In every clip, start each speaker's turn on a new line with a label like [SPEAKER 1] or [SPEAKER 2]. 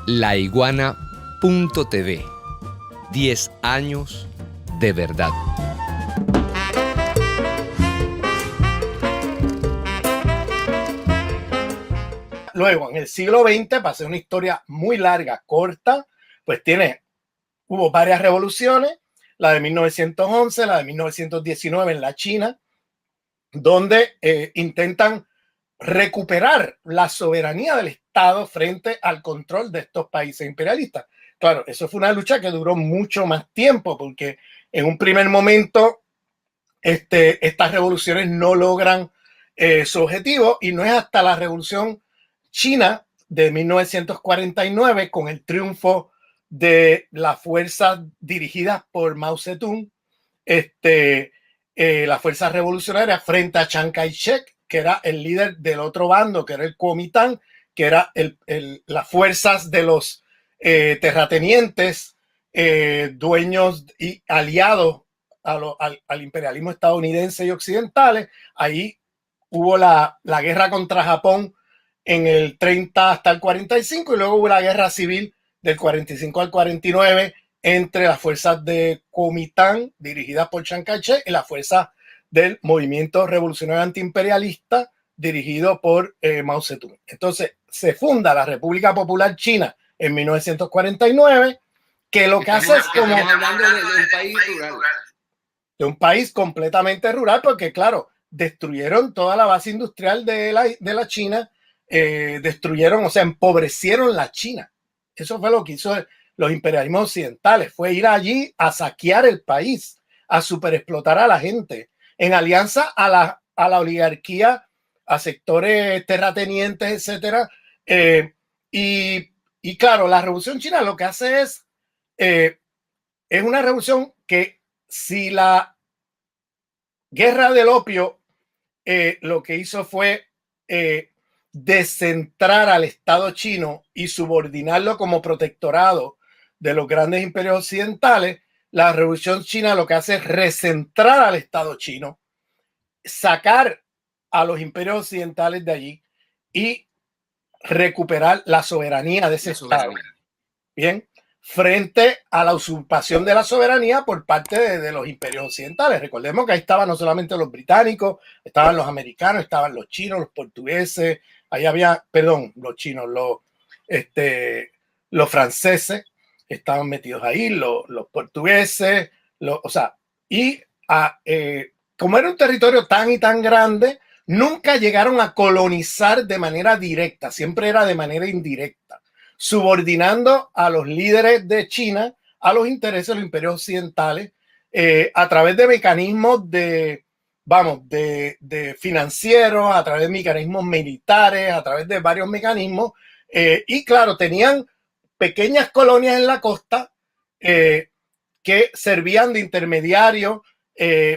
[SPEAKER 1] laiguana.tv. 10 años de verdad.
[SPEAKER 2] Luego, en el siglo XX, para hacer una historia muy larga, corta, pues hubo varias revoluciones, la de 1911, la de 1919 en la China, donde intentan recuperar la soberanía del Estado frente al control de estos países imperialistas. Claro, eso fue una lucha que duró mucho más tiempo, porque en un primer momento estas revoluciones no logran su objetivo, y no es hasta la Revolución China de 1949, con el triunfo de las fuerzas dirigidas por Mao Zedong, las fuerzas revolucionarias frente a Chiang Kai-shek, que era el líder del otro bando, que era el Kuomintang, que era las fuerzas de los terratenientes, dueños y aliados al imperialismo estadounidense y occidentales. Ahí hubo la guerra contra Japón en el 30 hasta el 45, y luego hubo la guerra civil del 45 al 49 entre las fuerzas de Kuomintang, dirigidas por Chiang Kai-shek, y las fuerzas del movimiento revolucionario antiimperialista, dirigido por Mao Zedong. Entonces, se funda la República Popular China en 1949, que lo que hace es como...
[SPEAKER 3] Estamos hablando de un país rural.
[SPEAKER 2] De un país completamente rural, porque claro, destruyeron toda la base industrial de la China, destruyeron, o sea, empobrecieron la China. Eso fue lo que hizo los imperialismos occidentales, fue ir allí a saquear el país, a superexplotar a la gente, en alianza a la oligarquía, a sectores terratenientes, etcétera. Y claro, la Revolución China lo que hace es una revolución que, si la guerra del opio lo que hizo fue descentrar al Estado chino y subordinarlo como protectorado de los grandes imperios occidentales, la Revolución China lo que hace es recentrar al Estado chino, sacar a los imperios occidentales de allí y recuperar la soberanía de ese Estado. Bien, frente a la usurpación de la soberanía por parte de los imperios occidentales. Recordemos que ahí estaban no solamente los británicos, estaban los americanos, estaban los chinos, los portugueses, ahí había, perdón, los chinos, los franceses estaban metidos ahí, los portugueses, o sea, y como era un territorio tan y tan grande, nunca llegaron a colonizar de manera directa, siempre era de manera indirecta, subordinando a los líderes de China a los intereses de los imperios occidentales a través de mecanismos de financieros, a través de mecanismos militares, a través de varios mecanismos. Y claro, tenían pequeñas colonias en la costa que servían de intermediarios.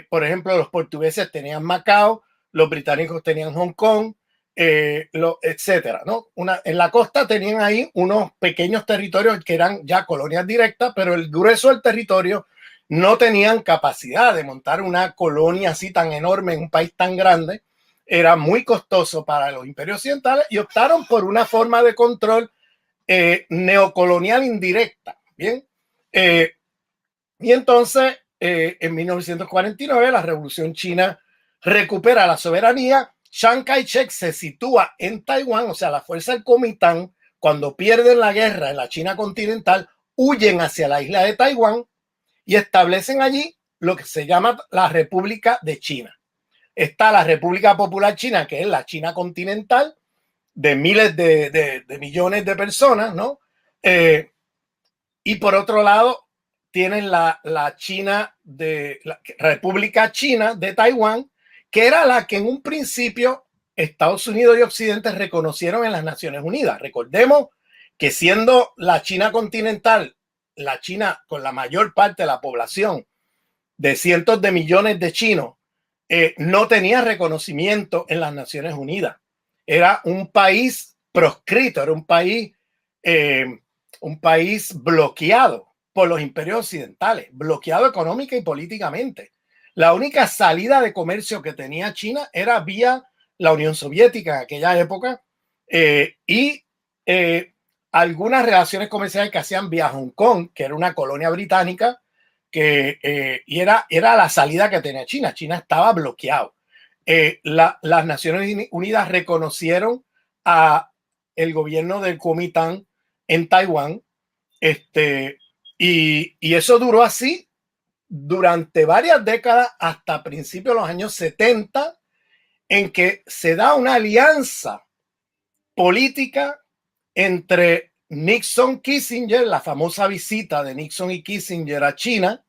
[SPEAKER 2] Por ejemplo, los portugueses tenían Macao, los británicos tenían Hong Kong, etcétera, ¿no? En la costa tenían ahí unos pequeños territorios que eran ya colonias directas, pero el grueso del territorio no tenían capacidad de montar una colonia así tan enorme en un país tan grande. Era muy costoso para los imperios occidentales y optaron por una forma de control neocolonial indirecta. Bien, y entonces en 1949 la Revolución China recupera la soberanía. Chiang Kai-shek se sitúa en Taiwán, o sea, la fuerza del Kuomintang, cuando pierden la guerra en la China continental, huyen hacia la isla de Taiwán y establecen allí lo que se llama la República de China. Está la República Popular China, que es la China continental, de miles de millones de personas, ¿no? Y por otro lado, tienen la China la República China de Taiwán, que era la que en un principio Estados Unidos y Occidente reconocieron en las Naciones Unidas. Recordemos que, siendo la China continental la China con la mayor parte de la población, de cientos de millones de chinos, no tenía reconocimiento en las Naciones Unidas. Era un país proscrito, era un país bloqueado por los imperios occidentales, bloqueado económica y políticamente. La única salida de comercio que tenía China era vía la Unión Soviética en aquella época, y algunas relaciones comerciales que hacían vía Hong Kong, que era una colonia británica, y era la salida que tenía China. China estaba bloqueado. Las Naciones Unidas reconocieron a el gobierno del Kuomintang en Taiwán, y eso duró así durante varias décadas hasta principios de los años 70, en que se da una alianza política entre Nixon Kissinger, la famosa visita de Nixon y Kissinger a China,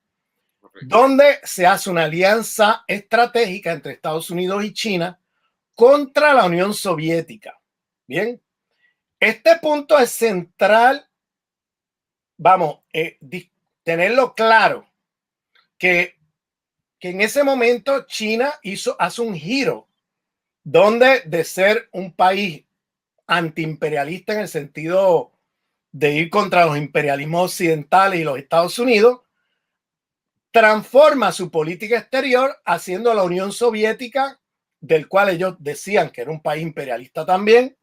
[SPEAKER 2] donde se hace una alianza estratégica entre Estados Unidos y China contra la Unión Soviética. Bien, este punto es central, vamos, tenerlo claro, que en ese momento China hace un giro, donde de ser un país antiimperialista en el sentido de ir contra los imperialismos occidentales y los Estados Unidos, transforma su política exterior haciendo a la Unión Soviética, del cual ellos decían que era un país imperialista también,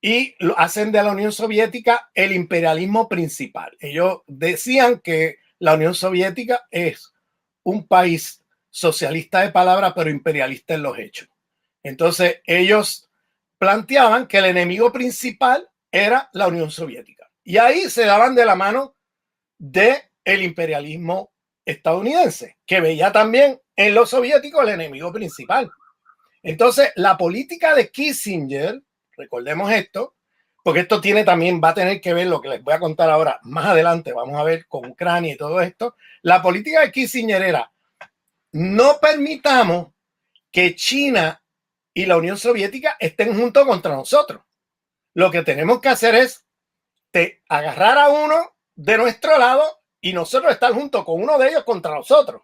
[SPEAKER 2] y lo hacen de la Unión Soviética el imperialismo principal. Ellos decían que la Unión Soviética es un país socialista de palabra, pero imperialista en los hechos. Entonces ellos planteaban que el enemigo principal era la Unión Soviética. Y ahí se daban de la mano del imperialismo estadounidense, que veía también en los soviéticos el enemigo principal. Entonces, la política de Kissinger, recordemos esto, porque esto va a tener que ver lo que les voy a contar ahora más adelante, vamos a ver con Ucrania y todo esto. La política de Kissinger era: no permitamos que China y la Unión Soviética estén juntos contra nosotros. Lo que tenemos que hacer es agarrar a uno de nuestro lado y nosotros estar juntos con uno de ellos contra nosotros.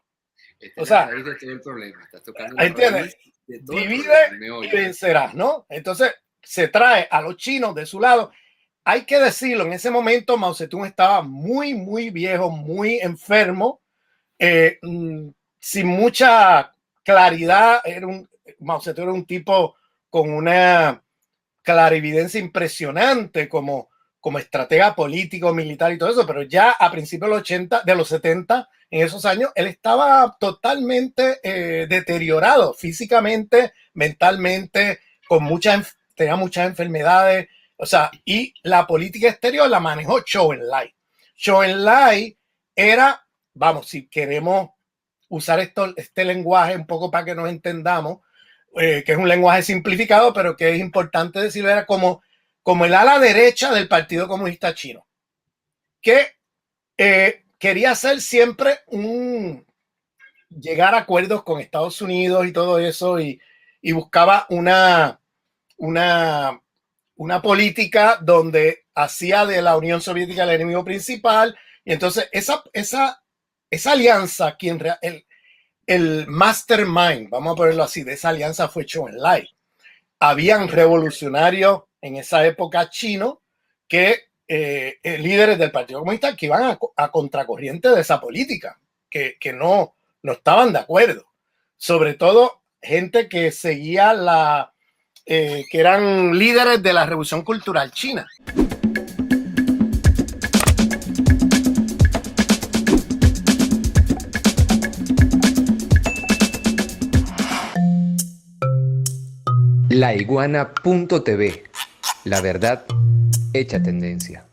[SPEAKER 2] O sea,
[SPEAKER 3] ahí está todo el problema. Estás tocando
[SPEAKER 2] ¿entiendes? Divide y vencerás, ¿no? Entonces se trae a los chinos de su lado. Hay que decirlo, en ese momento Mao Zedong estaba muy, muy viejo, muy enfermo, sin mucha claridad. Mao Zedong era un tipo con una clarividencia impresionante como estratega político, militar y todo eso, pero ya a principios de los 70, en esos años, él estaba totalmente deteriorado físicamente, mentalmente, tenía muchas enfermedades, o sea, y la política exterior la manejó Zhou Enlai. Zhou Enlai era, vamos, si queremos usar este lenguaje un poco para que nos entendamos, que es un lenguaje simplificado, pero que es importante decirlo, era como el ala derecha del Partido Comunista Chino, que quería hacer siempre llegar a acuerdos con Estados Unidos y todo eso, y buscaba una política donde hacía de la Unión Soviética el enemigo principal. Y entonces esa alianza, el mastermind, vamos a ponerlo así, de esa alianza fue Zhou Enlai. Habían revolucionarios en esa época chinos que líderes del Partido Comunista que iban a contracorriente de esa política, que no estaban de acuerdo. Sobre todo gente que seguía que eran líderes de la Revolución Cultural China.
[SPEAKER 1] Laiguana.tv, la verdad hecha tendencia.